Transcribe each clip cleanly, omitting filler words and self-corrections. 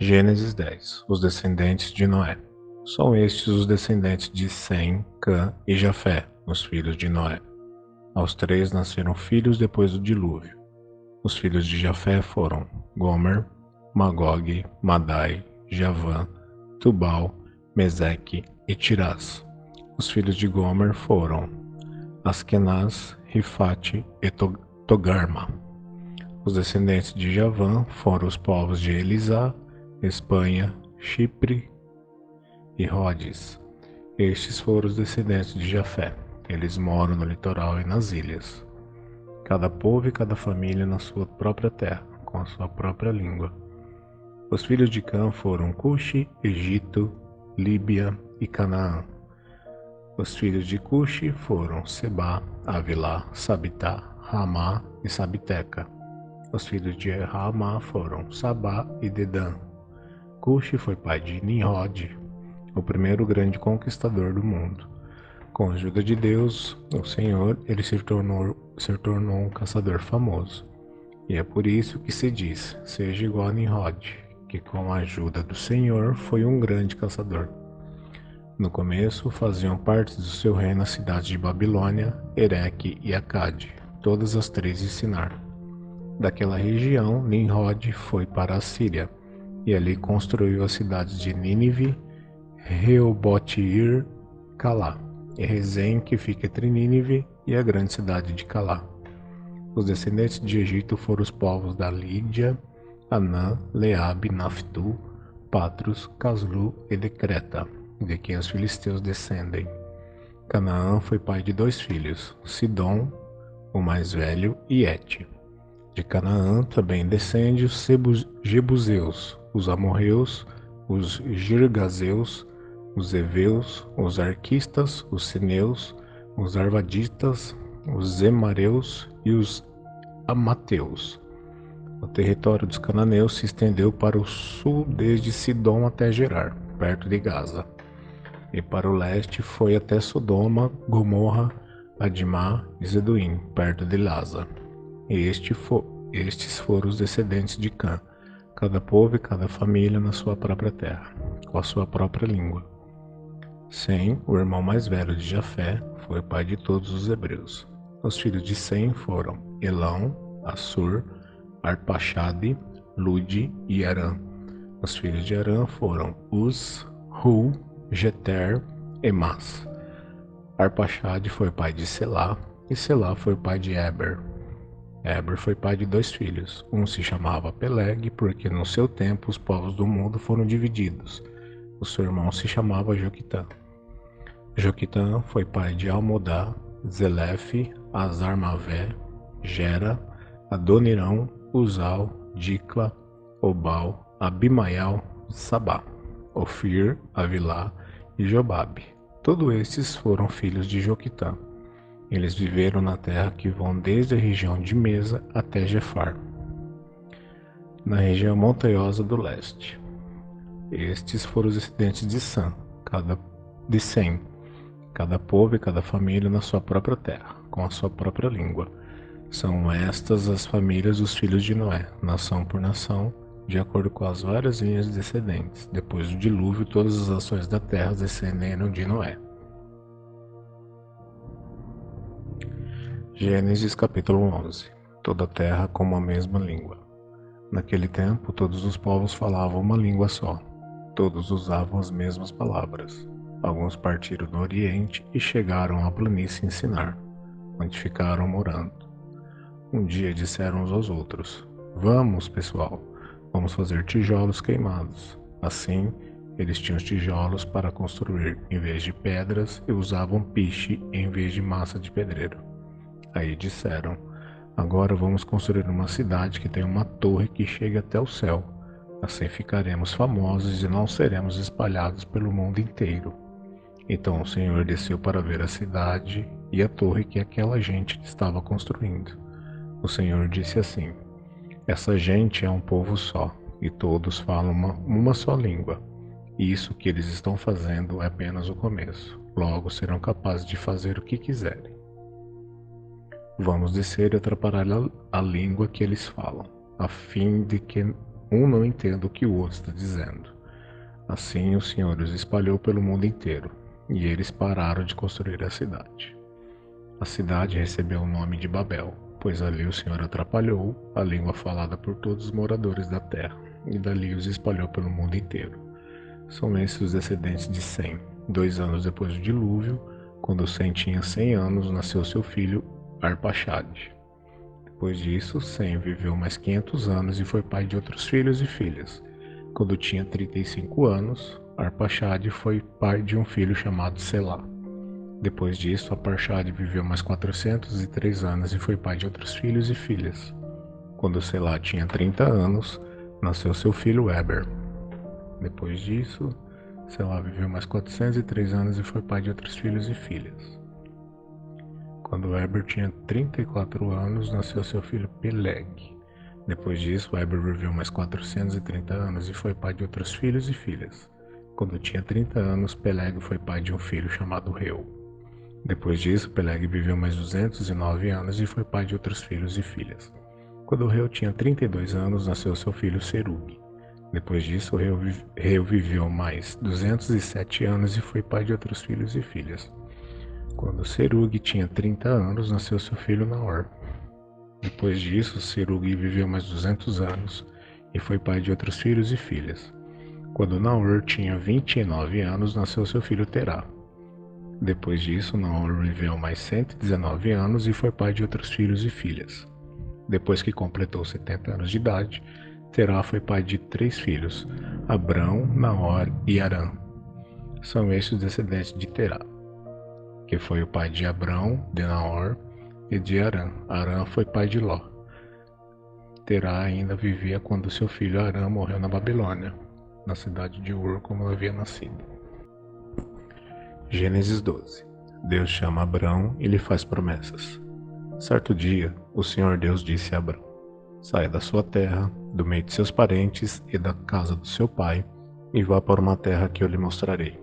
Gênesis 10. Os descendentes de Noé. São estes os descendentes de Sem, Cã e Jafé, os filhos de Noé. Aos três nasceram filhos depois do dilúvio. Os filhos de Jafé foram Gomer, Magog, Madai, Javã, Tubal, Meseque e Tirás. Os filhos de Gomer foram Askenaz, Rifate e Togarma. Os descendentes de Javã foram os povos de Elisá, Espanha, Chipre e Rhodes. Estes foram os descendentes de Jafé. Eles moram no litoral e nas ilhas. Cada povo e cada família na sua própria terra, com a sua própria língua. Os filhos de Cã foram Cuxi, Egito, Líbia e Canaã. Os filhos de Cuxi foram Sebá, Avilá, Sabitá, Ramá e Sabiteca. Os filhos de Ramá foram Sabá e Dedã. Cuxi foi pai de Nimrod, o primeiro grande conquistador do mundo. Com a ajuda de Deus, o Senhor, ele se tornou um caçador famoso. E é por isso que se diz, seja igual a Nimrod, que com a ajuda do Senhor foi um grande caçador. No começo, faziam parte do seu reino as cidades de Babilônia, Ereque e Acade, todas as três de Sinar. Daquela região, Nimrod foi para a Síria, e ali construiu as cidades de Nínive, Reobote-ir, Calá, e Rezém, que fica entre Nínive e a grande cidade de Calá. Os descendentes de Egito foram os povos da Lídia, Anã, Leabe, Naftu, Patros, Caslu e de Creta, de quem os filisteus descendem. Canaã foi pai de dois filhos, Sidom, o mais velho, e Et. De Canaã também descende os Jebuseus, os amorreus, os girgazeus, os heveus, os arquistas, os sineus, os arvaditas, os zemareus e os amateus. O território dos cananeus se estendeu para o sul desde Sidom até Gerar, perto de Gaza, e para o leste foi até Sodoma, Gomorra, Admá e Zeduim, perto de Lasa. Estes foram os descendentes de Cã, cada povo e cada família na sua própria terra, com a sua própria língua. Sem, o irmão mais velho de Jafé, foi o pai de todos os hebreus. Os filhos de Sem foram Elão, Assur, Arpaxade, Lude e Arã. Os filhos de Arã foram Uz, Hu, Jeter e Mas. Arpaxade foi pai de Selá, e Selá foi pai de Eber. Eber foi pai de dois filhos. Um se chamava Peleg, porque no seu tempo os povos do mundo foram divididos. O seu irmão se chamava Joquitã. Joquitã foi pai de Almodá, Zelefe, Azarmavé, Gera, Adonirão, Uzal, Dicla, Obal, Abimaial, Sabá, Ofir, Avilá e Jobabe. Todos estes foram filhos de Joquitã. Eles viveram na terra que vão desde a região de Mesa até Jefar, na região montanhosa do leste. Estes foram os descendentes de Sem, cada povo e cada família na sua própria terra, com a sua própria língua. São estas as famílias dos filhos de Noé, nação por nação, de acordo com as várias linhas descendentes. Depois do dilúvio, todas as nações da terra descenderam de Noé. Gênesis capítulo 11. Toda a terra com uma mesma língua. Naquele tempo, todos os povos falavam uma língua só. Todos usavam as mesmas palavras. Alguns partiram do Oriente e chegaram à planície Sinar, onde ficaram morando. Um dia disseram uns aos outros: Vamos, pessoal, vamos fazer tijolos queimados. Assim, eles tinham os tijolos para construir em vez de pedras e usavam piche em vez de massa de pedreiro. Aí disseram: Agora vamos construir uma cidade que tenha uma torre que chegue até o céu. Assim ficaremos famosos e não seremos espalhados pelo mundo inteiro. Então o Senhor desceu para ver a cidade e a torre que aquela gente estava construindo. O Senhor disse assim: Essa gente é um povo só, e todos falam uma só língua. E isso que eles estão fazendo é apenas o começo. Logo serão capazes de fazer o que quiserem. Vamos descer e atrapalhar a língua que eles falam, a fim de que um não entenda o que o outro está dizendo. Assim o Senhor os espalhou pelo mundo inteiro, e eles pararam de construir a cidade. A cidade recebeu o nome de Babel, pois ali o Senhor atrapalhou a língua falada por todos os moradores da terra, e dali os espalhou pelo mundo inteiro. São esses os descendentes de Sem. 2 anos depois do dilúvio, quando Sem tinha 100 anos, nasceu seu filho Arpaxade. Depois disso, Sem viveu mais 500 anos e foi pai de outros filhos e filhas. Quando tinha 35 anos, Arpaxade foi pai de um filho chamado Selá. Depois disso, Arpaxade viveu mais 403 anos e foi pai de outros filhos e filhas. Quando Selá tinha 30 anos, nasceu seu filho Eber. Depois disso, Selá viveu mais 403 anos e foi pai de outros filhos e filhas. Quando Eber tinha 34 anos, nasceu seu filho Peleg. Depois disso, Eber viveu mais 430 anos e foi pai de outros filhos e filhas. Quando tinha 30 anos, Peleg foi pai de um filho chamado Reu. Depois disso, Peleg viveu mais 209 anos e foi pai de outros filhos e filhas. Quando Reu tinha 32 anos, nasceu seu filho Serug. Depois disso, Reu viveu mais 207 anos e foi pai de outros filhos e filhas. Quando Serug tinha 30 anos, nasceu seu filho Naor. Depois disso, Serug viveu mais 200 anos e foi pai de outros filhos e filhas. Quando Naor tinha 29 anos, nasceu seu filho Terá. Depois disso, Naor viveu mais 119 anos e foi pai de outros filhos e filhas. Depois que completou 70 anos de idade, Terá foi pai de 3 filhos, Abrão, Naor e Arã. São estes os descendentes de Terá, que foi o pai de Abrão, de Naor e de Arã. Arã foi pai de Ló. Terá ainda vivia quando seu filho Arã morreu na Babilônia, na cidade de Ur, como havia nascido. Gênesis 12. Deus chama Abrão e lhe faz promessas. Certo dia, o Senhor Deus disse a Abrão: saia da sua terra, do meio de seus parentes e da casa do seu pai, e vá para uma terra que eu lhe mostrarei.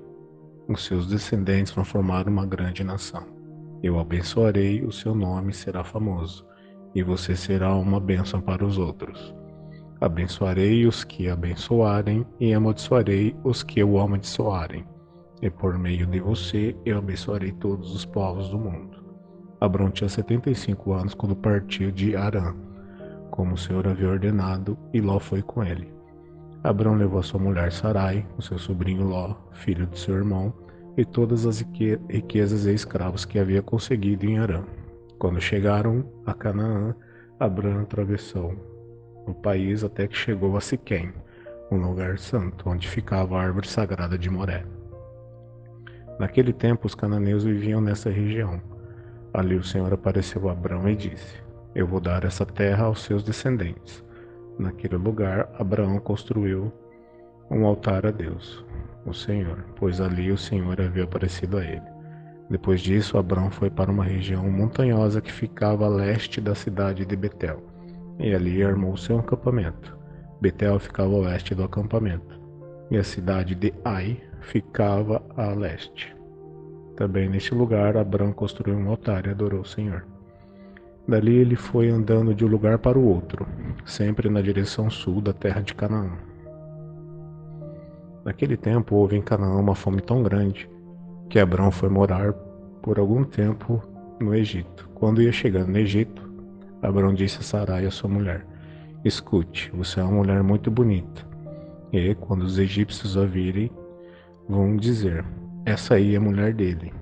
Os seus descendentes vão formar uma grande nação. Eu abençoarei, o seu nome será famoso, e você será uma bênção para os outros. Abençoarei os que abençoarem, e amaldiçoarei os que o amaldiçoarem. E por meio de você eu abençoarei todos os povos do mundo. Abrão tinha 75 anos quando partiu de Harã, como o Senhor havia ordenado, e Ló foi com ele. Abrão levou sua mulher Sarai, o seu sobrinho Ló, filho de seu irmão, e todas as riquezas e escravos que havia conseguido em Harã. Quando chegaram a Canaã, Abrão atravessou o país até que chegou a Siquém, um lugar santo, onde ficava a árvore sagrada de Moré. Naquele tempo, os cananeus viviam nessa região. Ali o Senhor apareceu a Abrão e disse: eu vou dar essa terra aos seus descendentes. Naquele lugar, Abraão construiu um altar a Deus, o Senhor, pois ali o Senhor havia aparecido a ele. Depois disso, Abraão foi para uma região montanhosa que ficava a leste da cidade de Betel, e ali armou seu acampamento. Betel ficava a oeste do acampamento, e a cidade de Ai ficava a leste. Também neste lugar, Abraão construiu um altar e adorou o Senhor. Dali ele foi andando de um lugar para o outro, sempre na direção sul da terra de Canaã. Naquele tempo houve em Canaã uma fome tão grande que Abrão foi morar por algum tempo no Egito. Quando ia chegando no Egito, Abrão disse a Sarai, a sua mulher: escute, você é uma mulher muito bonita. E quando os egípcios a virem, vão dizer: essa aí é a mulher dele.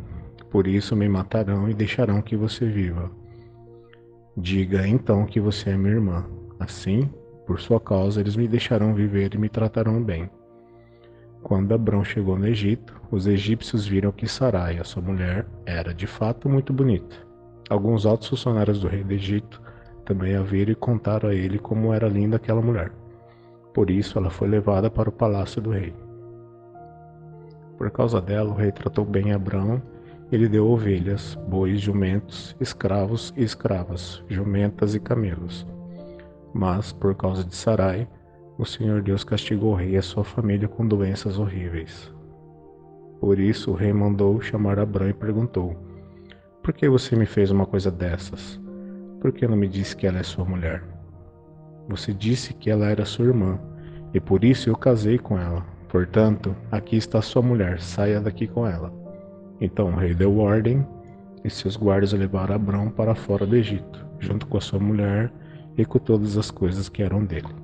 Por isso me matarão e deixarão que você viva. Diga então que você é minha irmã. Assim, por sua causa, eles me deixarão viver e me tratarão bem. Quando Abrão chegou no Egito, os egípcios viram que Sarai, a sua mulher, era de fato muito bonita. Alguns altos funcionários do rei do Egito também a viram e contaram a ele como era linda aquela mulher. Por isso, ela foi levada para o palácio do rei. Por causa dela, o rei tratou bem Abrão. Ele deu ovelhas, bois, jumentos, escravos e escravas, jumentas e camelos. Mas, por causa de Sarai, o Senhor Deus castigou o rei e a sua família com doenças horríveis. Por isso, o rei mandou chamar Abrão e perguntou: por que você me fez uma coisa dessas? Por que não me disse que ela é sua mulher? Você disse que ela era sua irmã, e por isso eu casei com ela. Portanto, aqui está sua mulher, saia daqui com ela. Então o rei deu ordem, e seus guardas levaram Abrão para fora do Egito, junto com a sua mulher e com todas as coisas que eram dele.